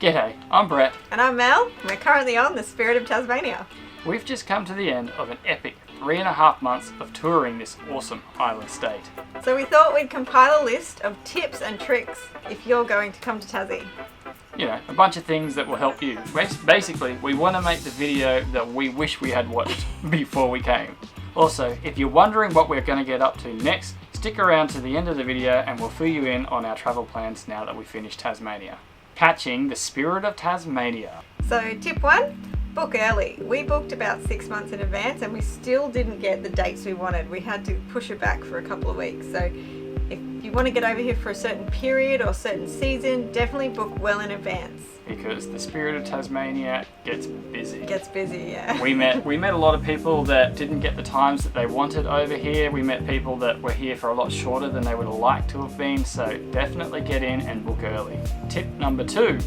G'day, I'm Brett. And I'm Mel. We're currently on the Spirit of Tasmania. We've just come to the end of an epic 3.5 months of touring this awesome island state. So we thought we'd compile a list of tips and tricks if you're going to come to Tassie. You know, a bunch of things that will help you. Basically, we want to make the video that we wish we had watched before we came. Also, if you're wondering what we're going to get up to next, stick around to the end of the video and we'll fill you in on our travel plans now that we finished Tasmania. Catching the Spirit of Tasmania. So tip 1, book early. We booked about 6 months in advance and we still didn't get the dates we wanted. We had to push it back for a couple of weeks. So if you want to get over here for a certain period or certain season, definitely book well in advance. Because the Spirit of Tasmania gets busy. Gets busy, yeah. We met a lot of people that didn't get the times that they wanted over here. We met people that were here for a lot shorter than they would have liked to have been, so definitely get in and book early. Tip number 2,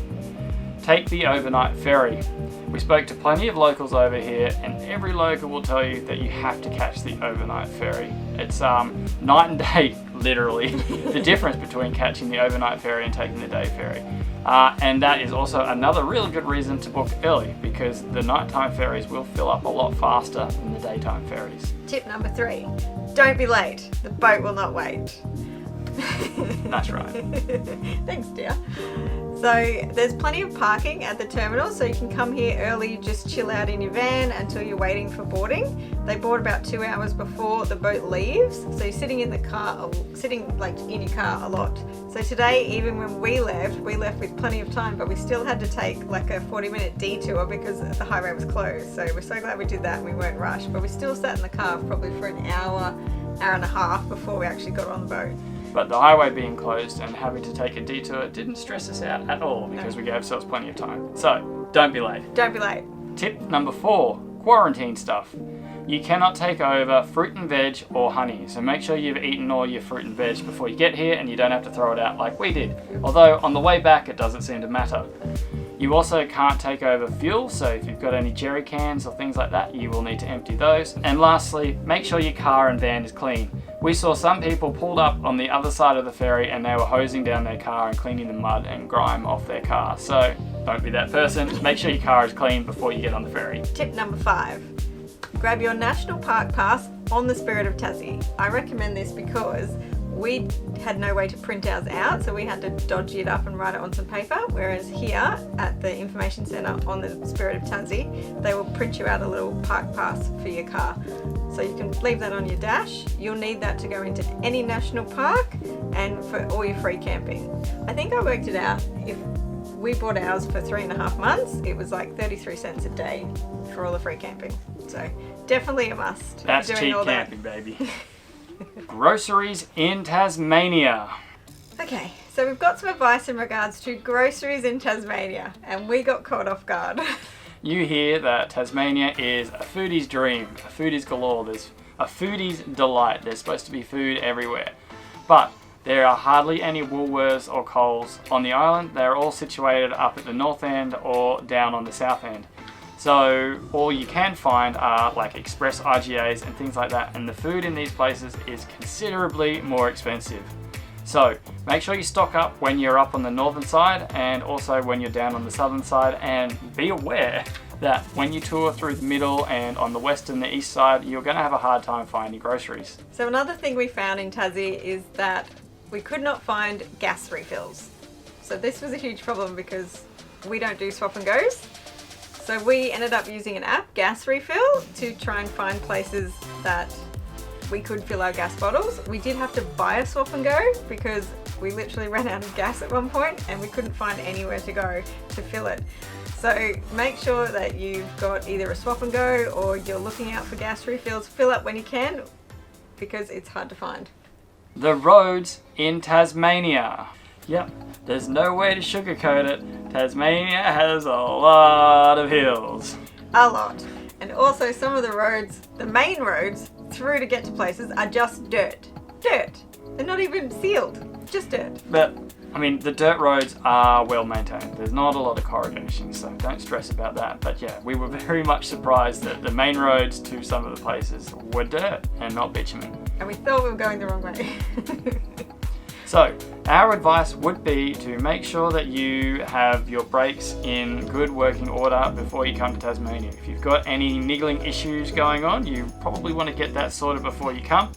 take the overnight ferry. We spoke to plenty of locals over here and every local will tell you that you have to catch the overnight ferry. It's night and day, literally, the difference between catching the overnight ferry and taking the day ferry. And that is also another really good reason to book early because the nighttime ferries will fill up a lot faster than the daytime ferries. Tip number 3, don't be late. The boat will not wait. That's right. Thanks, dear. So there's plenty of parking at the terminal, so you can come here early, just chill out in your van until you're waiting for boarding. They board about 2 hours before the boat leaves, so you're sitting in the car, in your car a lot. So today, even when we left with plenty of time, but we still had to take like a 40-minute detour because the highway was closed. So we're so glad we did that and we weren't rushed, but we still sat in the car probably for an hour and a half before we actually got on the boat. But the highway being closed and having to take a detour didn't stress us out at all because we gave ourselves plenty of time. So, don't be late. Don't be late. Tip number 4, quarantine stuff. You cannot take over fruit and veg or honey, so make sure you've eaten all your fruit and veg before you get here and you don't have to throw it out like we did. Although, on the way back, it doesn't seem to matter. You also can't take over fuel, so if you've got any jerry cans or things like that, you will need to empty those. And lastly, make sure your car and van is clean. We saw some people pulled up on the other side of the ferry and they were hosing down their car and cleaning the mud and grime off their car. So don't be that person. Make sure your car is clean before you get on the ferry. Tip number 5, grab your National Park Pass on the Spirit of Tassie. I recommend this because we had no way to print ours out, so we had to dodgy it up and write it on some paper, whereas here at the information centre on the Spirit of Tassie, they will print you out a little park pass for your car. So you can leave that on your dash. You'll need that to go into any national park and for all your free camping. I think I worked it out. If we bought ours for 3.5 months, it was like 33 cents a day for all the free camping. So definitely a must. That's cheap camping, baby. Groceries in Tasmania. Okay, so we've got some advice in regards to groceries in Tasmania, and we got caught off guard. You hear that Tasmania is a foodie's dream, a foodie's galore, there's a foodie's delight, there's supposed to be food everywhere. But there are hardly any Woolworths or Coles on the island. They're all situated up at the north end or down on the south end. So all you can find are like express IGAs and things like that, and the food in these places is considerably more expensive. So make sure you stock up when you're up on the northern side and also when you're down on the southern side, and be aware that when you tour through the middle and on the west and the east side, you're going to have a hard time finding groceries. So another thing we found in Tassie is that we could not find gas refills. So this was a huge problem because we don't do swap and goes. So we ended up using an app, Gas Refill, to try and find places that we could fill our gas bottles. We did have to buy a swap and go because we literally ran out of gas at one point and we couldn't find anywhere to go to fill it. So make sure that you've got either a swap and go or you're looking out for gas refills. Fill up when you can because it's hard to find. The roads in Tasmania. Yep, there's no way to sugarcoat it. Tasmania has a lot of hills. A lot. And also some of the roads, the main roads through to get to places, are just dirt. Dirt. They're not even sealed, just dirt. But, I mean, the dirt roads are well maintained. There's not a lot of corrugation, so don't stress about that. But yeah, we were very much surprised that the main roads to some of the places were dirt and not bitumen. And we thought we were going the wrong way. So our advice would be to make sure that you have your brakes in good working order before you come to Tasmania. If you've got any niggling issues going on, you probably want to get that sorted before you come,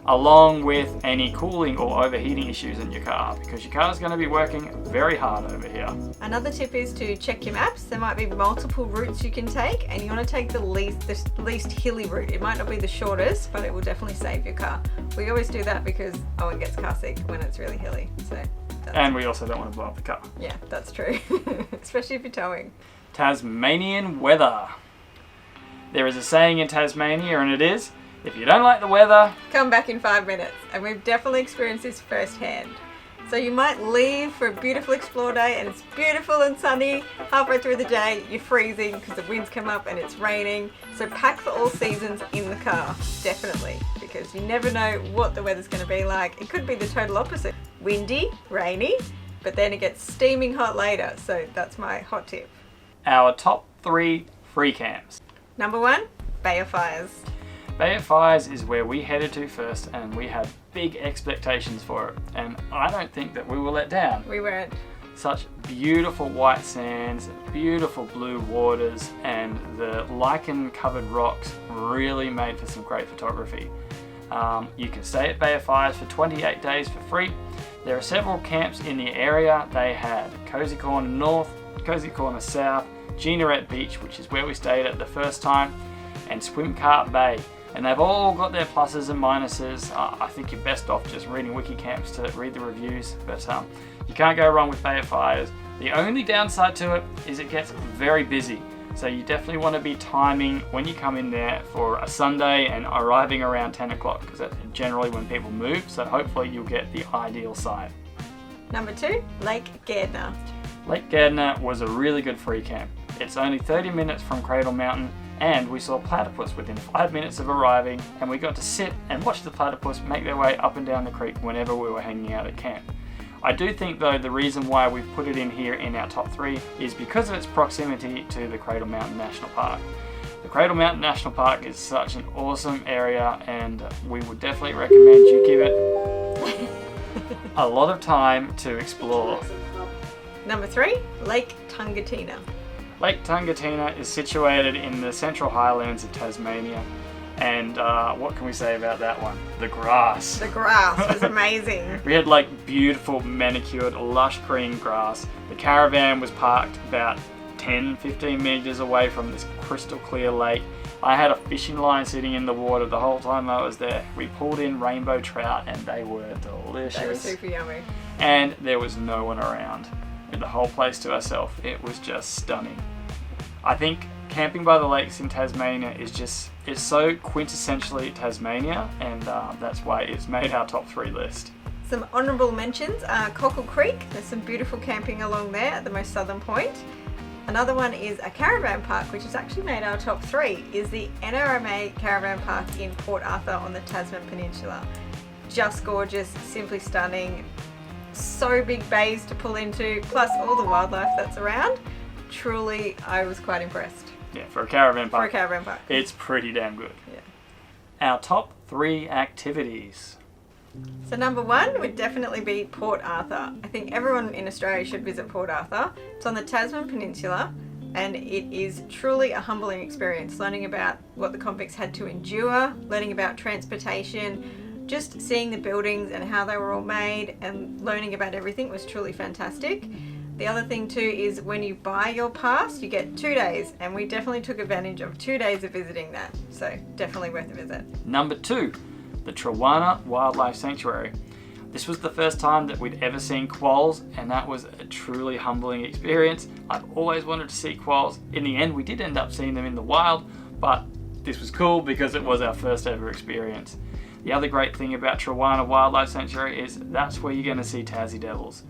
along with any cooling or overheating issues in your car, because your car is going to be working very hard over here. Another tip is to check your maps. There might be multiple routes you can take, and you want to take the least hilly route. It might not be the shortest, but it will definitely save your car. We always do that because Owen gets car sick when it's really hilly. And we also don't want to blow up the car. Yeah, that's true. Especially if you're towing. Tasmanian weather. There is a saying in Tasmania, and it is, if you don't like the weather, come back in 5 minutes. And we've definitely experienced this firsthand. So you might leave for a beautiful explore day and it's beautiful and sunny. Halfway through the day, you're freezing because the winds come up and it's raining. So pack for all seasons in the car, definitely, because you never know what the weather's going to be like. It could be the total opposite. Windy, rainy, but then it gets steaming hot later. So that's my hot tip. Our top 3 free camps. Number 1, Bay of Fires. Bay of Fires is where we headed to first, and we had big expectations for it, and I don't think that we were let down. We weren't. Such beautiful white sands, beautiful blue waters, and the lichen covered rocks really made for some great photography. You can stay at Bay of Fires for 28 days for free. There are several camps in the area. They had Cozy Corner North, Cozy Corner South, Gineret Beach, which is where we stayed at the first time, and Swim Cart Bay. And they've all got their pluses and minuses. I think you're best off just reading wiki camps to read the reviews, but you can't go wrong with Bay of Fires. The only downside to it is it gets very busy. So you definitely want to be timing when you come in there for a Sunday and arriving around 10 o'clock, because that's generally when people move. So hopefully you'll get the ideal side. Number 2, Lake Gardner. Lake Gardner was a really good free camp. It's only 30 minutes from Cradle Mountain, and we saw platypus within 5 minutes of arriving, and we got to sit and watch the platypus make their way up and down the creek whenever we were hanging out at camp. I do think though the reason why we've put it in here in our top 3 is because of its proximity to the Cradle Mountain National Park. The Cradle Mountain National Park is such an awesome area, and we would definitely recommend you give it a lot of time to explore. Number 3, Lake Tungatina. Lake Tungatina is situated in the Central Highlands of Tasmania, and what can we say about that one? The grass. The grass was amazing. We had like beautiful manicured lush green grass. The caravan was parked about 10-15 meters away from this crystal clear lake. I had a fishing line sitting in the water the whole time I was there. We pulled in rainbow trout and they were delicious. They were super yummy. And there was no one around. With the whole place to ourselves. It was just stunning. I think camping by the lakes in Tasmania is so quintessentially Tasmania, and that's why it's made our top 3 list. Some honourable mentions are Cockle Creek. There's some beautiful camping along there at the most southern point. Another one is a caravan park, which has actually made our top 3, is the NRMA Caravan Park in Port Arthur on the Tasman Peninsula. Just gorgeous, simply stunning. So big bays to pull into, plus all the wildlife that's around. Truly, I was quite impressed. Yeah, for a caravan park. For a caravan park. It's pretty damn good. Yeah. Our top 3 activities. So number 1 would definitely be Port Arthur. I think everyone in Australia should visit Port Arthur. It's on the Tasman Peninsula, and it is truly a humbling experience, learning about what the convicts had to endure, learning about transportation, just seeing the buildings and how they were all made, and learning about everything was truly fantastic. The other thing too is when you buy your pass, you get 2 days, and we definitely took advantage of 2 days of visiting that. So definitely worth a visit. Number 2, the Trawana Wildlife Sanctuary. This was the first time that we'd ever seen quolls, and that was a truly humbling experience. I've always wanted to see quolls. In the end, we did end up seeing them in the wild, but this was cool because it was our first ever experience. The other great thing about Trawana Wildlife Sanctuary is that's where you're going to see Tassie devils.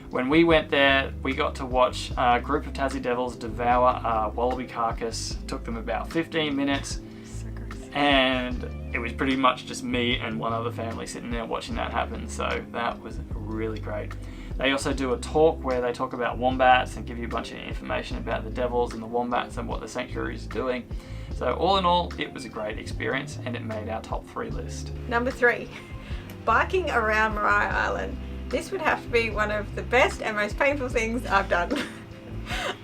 When we went there, we got to watch a group of Tassie devils devour a wallaby carcass. It took them about 15 minutes, and it was pretty much just me and one other family sitting there watching that happen, so that was really great. They also do a talk where they talk about wombats and give you a bunch of information about the devils and the wombats and what the sanctuary is doing. So all in all, it was a great experience, and it made our top 3 list. Number 3, biking around Maria Island. This would have to be one of the best and most painful things I've done.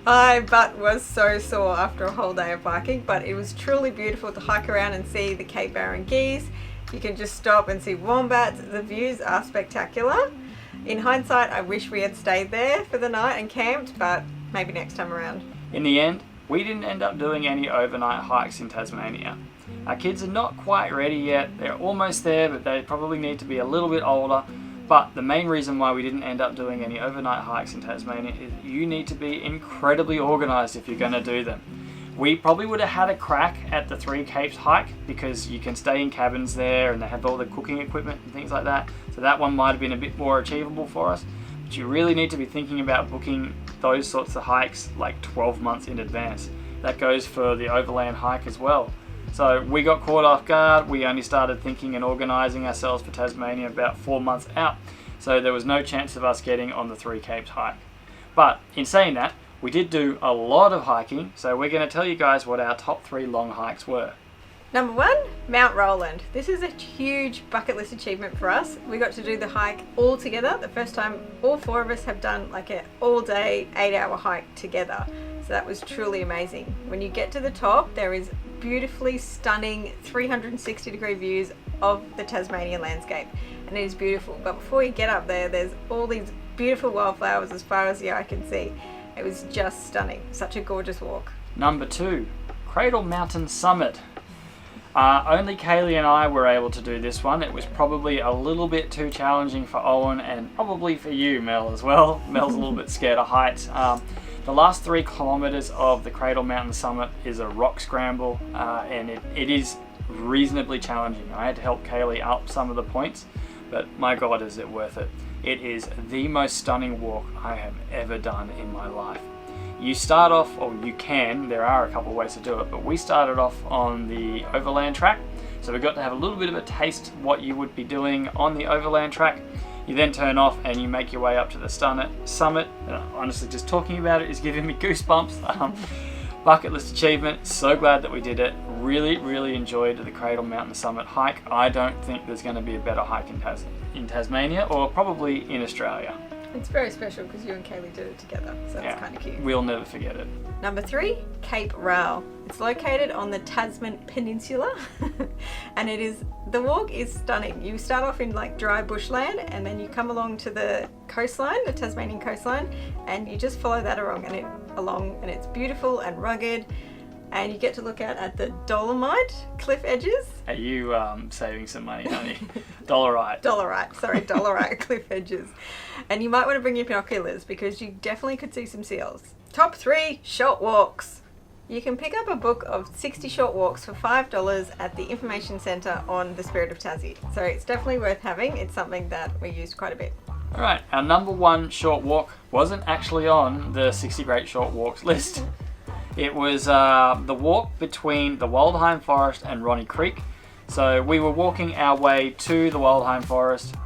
My butt was so sore after a whole day of biking, but it was truly beautiful to hike around and see the Cape Barren geese. You can just stop and see wombats. The views are spectacular. In hindsight, I wish we had stayed there for the night and camped, but maybe next time around. In the end, we didn't end up doing any overnight hikes in Tasmania. Our kids are not quite ready yet. They're almost there, but they probably need to be a little bit older. But the main reason why we didn't end up doing any overnight hikes in Tasmania is you need to be incredibly organised if you're going to do them. We probably would have had a crack at the Three Capes hike because you can stay in cabins there and they have all the cooking equipment and things like that. So that one might have been a bit more achievable for us. But you really need to be thinking about booking those sorts of hikes like 12 months in advance. That goes for the overland hike as well. So we got caught off guard. We only started thinking and organising ourselves for Tasmania about 4 months out. So there was no chance of us getting on the Three Capes hike. But in saying that, we did do a lot of hiking. So we're going to tell you guys what our top 3 long hikes were. Number 1, Mount Roland. This is a huge bucket list achievement for us. We got to do the hike all together. The first time all 4 of us have done like an all day 8-hour hike together. So that was truly amazing. When you get to the top, there is beautifully stunning 360 degree views of the Tasmanian landscape, and it is beautiful. But before you get up there, there's all these beautiful wildflowers as far as the eye can see. It was just stunning. Such a gorgeous walk. Number 2, Cradle Mountain Summit. Only Kaylee and I were able to do this one. It was probably a little bit too challenging for Owen and probably for you, Mel, as well. Mel's a little bit scared of heights. The last 3 kilometres of the Cradle Mountain Summit is a rock scramble, and it is reasonably challenging. I had to help Kaylee up some of the points, but my God, is it worth it. It is the most stunning walk I have ever done in my life. You start off, or you can, there are a couple of ways to do it, but we started off on the overland track, so we got to have a little bit of a taste of what you would be doing on the overland track. You then turn off and you make your way up to the summit. Honestly, just talking about it is giving me goosebumps. Bucket list achievement. So glad that we did it. Really, really enjoyed the Cradle Mountain Summit hike. I don't think there's going to be a better hike in Tasmania, or probably in Australia. It's very special because you and Kaylee did it together, so Yeah, it's kind of cute. We'll never forget it. Number 3, Cape Rail. It's located on the Tasman Peninsula and the walk is stunning. You start off in like dry bushland and then you come along to the coastline, the Tasmanian coastline, and you just follow that along and it's beautiful and rugged, and you get to look out at the Dolomite cliff edges. Are you saving some money, honey? Dollarite cliff edges. And you might want to bring your binoculars because you definitely could see some seals. Top 3, short walks. You can pick up a book of 60 short walks for $5 at the information centre on the Spirit of Tassie. So it's definitely worth having. It's something that we used quite a bit. Alright, our number 1 short walk wasn't actually on the 60 Great Short Walks list. It was the walk between the Waldheim Forest and Ronnie Creek. So we were walking our way to the Waldheim Forest,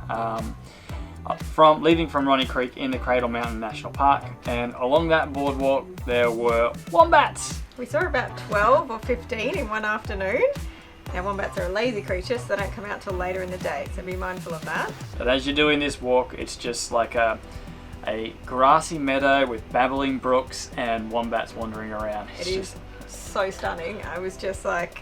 leaving from Ronnie Creek in the Cradle Mountain National Park, and along that boardwalk there were wombats. We saw about 12 or 15 in one afternoon. Now wombats are a lazy creature, so they don't come out till later in the day, so be mindful of that. But as you're doing this walk, it's just like a grassy meadow with babbling brooks and wombats wandering around. It is so stunning. I was just like...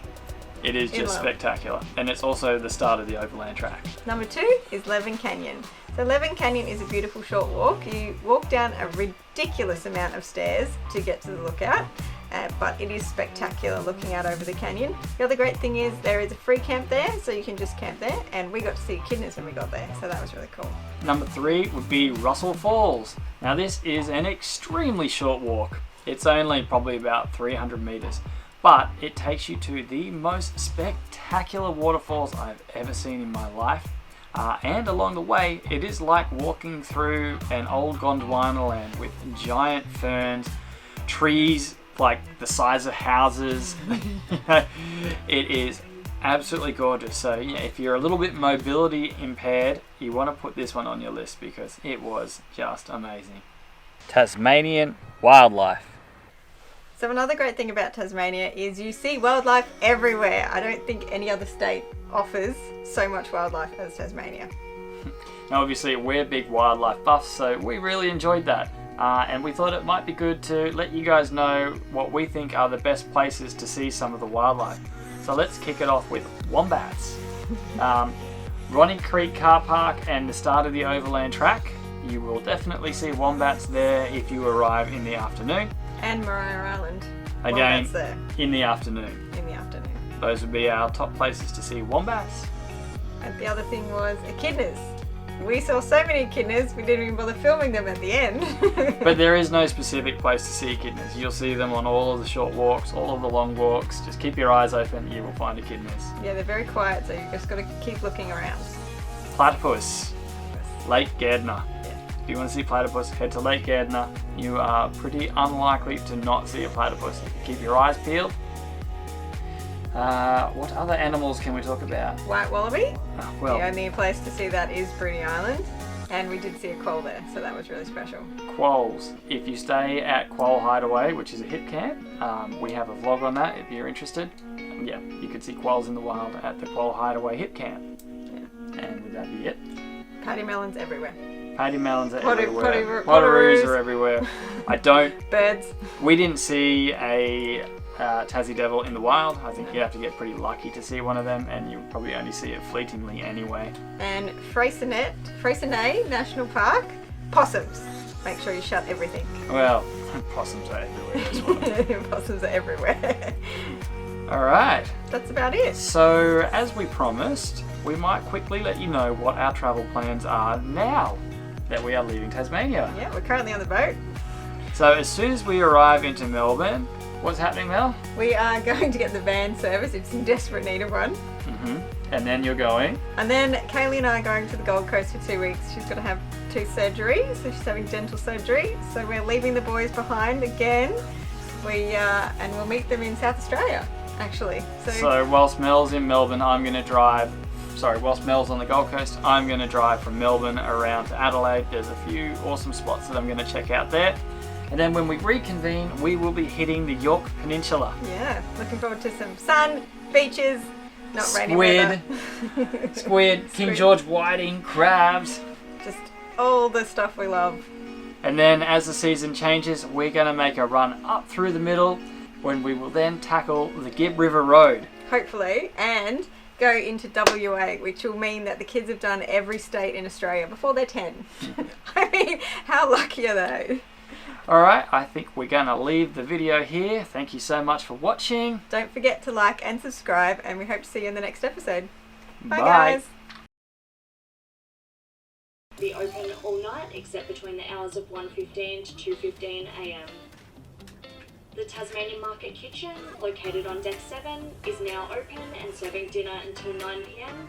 It is just spectacular. And it's also the start of the overland track. Number 2 is Levin Canyon. So Levin Canyon is a beautiful short walk. You walk down a ridiculous amount of stairs to get to the lookout, but it is spectacular looking out over the canyon. The other great thing is there is a free camp there, so you can just camp there, and we got to see echidnas when we got there, so that was really cool. Number 3 would be Russell Falls. Now this is an extremely short walk. It's only probably about 300 meters, but it takes you to the most spectacular waterfalls I've ever seen in my life. And along the way, it is like walking through an old Gondwana land with giant ferns, trees like the size of houses. It is absolutely gorgeous. So yeah, if you're a little bit mobility impaired, you want to put this one on your list because it was just amazing. Tasmanian wildlife. So another great thing about Tasmania is you see wildlife everywhere. I don't think any other state offers so much wildlife as Tasmania. Now obviously we're big wildlife buffs, so we really enjoyed that. And we thought it might be good to let you guys know what we think are the best places to see some of the wildlife. So let's kick it off with wombats. Ronnie Creek Car Park and the start of the Overland Track. You will definitely see wombats there if you arrive in the afternoon. And Mariah Island. Again, Wombats there. in the afternoon. In the afternoon. Those would be our top places to see wombats. And the other thing was echidnas. We saw so many echidnas, we didn't even bother filming them at the end. But there is no specific place to see echidnas. You'll see them on all of the short walks, all of the long walks. Just keep your eyes open, you will find echidnas. Yeah, they're very quiet, so you've just got to keep looking around. Platypus, Lake Gardner. Yeah. If you want to see platypus, head to Lake Gardner. You are pretty unlikely to not see a platypus if you keep your eyes peeled. What other animals can we talk about? White wallaby. Well, The only place to see that is Bruny Island. And we did see a quoll there, so that was really special. quolls. If you stay at Quoll Hideaway, which is a hip camp, we have a vlog on that if you're interested. Yeah, you could see quolls in the wild at the Quoll Hideaway hip camp. Yeah. And would that be it? Paddy melons everywhere. Paddy melons are everywhere. Potteroos. Potteroos are everywhere. Birds. We didn't see a Tassie devil in the wild. I think you have to get pretty lucky to see one of them, and you'll probably only see it fleetingly anyway. And Freycinet National Park, possums. Make sure you shut everything. Well, possums are everywhere as well. Possums are everywhere. Alright, That's about it. so as we promised, we might quickly let you know what our travel plans are now that we are leaving Tasmania. Yeah, we're currently on the boat. So as soon as we arrive into Melbourne, what's happening, Mel? We are going to get the van service. It's in desperate need of one. And then you're going? And then Kaylee and I are going to the Gold Coast for 2 weeks. She's got to have tooth surgery, so she's having dental surgery. So we're leaving the boys behind again. And we'll meet them in South Australia, actually. So whilst Mel's in Melbourne, whilst Mel's on the Gold Coast, I'm going to drive from Melbourne around to Adelaide. There's a few awesome spots that I'm going to check out there. And then when we reconvene, we will be hitting the York Peninsula. Yeah, looking forward to some sun, beaches, not rainy weather. Squid, King George whiting, crabs. Just all the stuff we love. And then as the season changes, we're going to make a run up through the middle when we will then tackle the Gibb River Road. Hopefully, and go into WA, which will mean that the kids have done every state in Australia before they're 10. I mean, how lucky are they? Alright, I think we're going to leave the video here. Thank you so much for watching. Don't forget to like and subscribe, and we hope to see you in the next episode. Bye. Guys. Be open all night except between the hours of 1:15 to 2:15 a.m. The Tasmanian Market Kitchen, located on Deck 7, is now open and serving dinner until 9 p.m.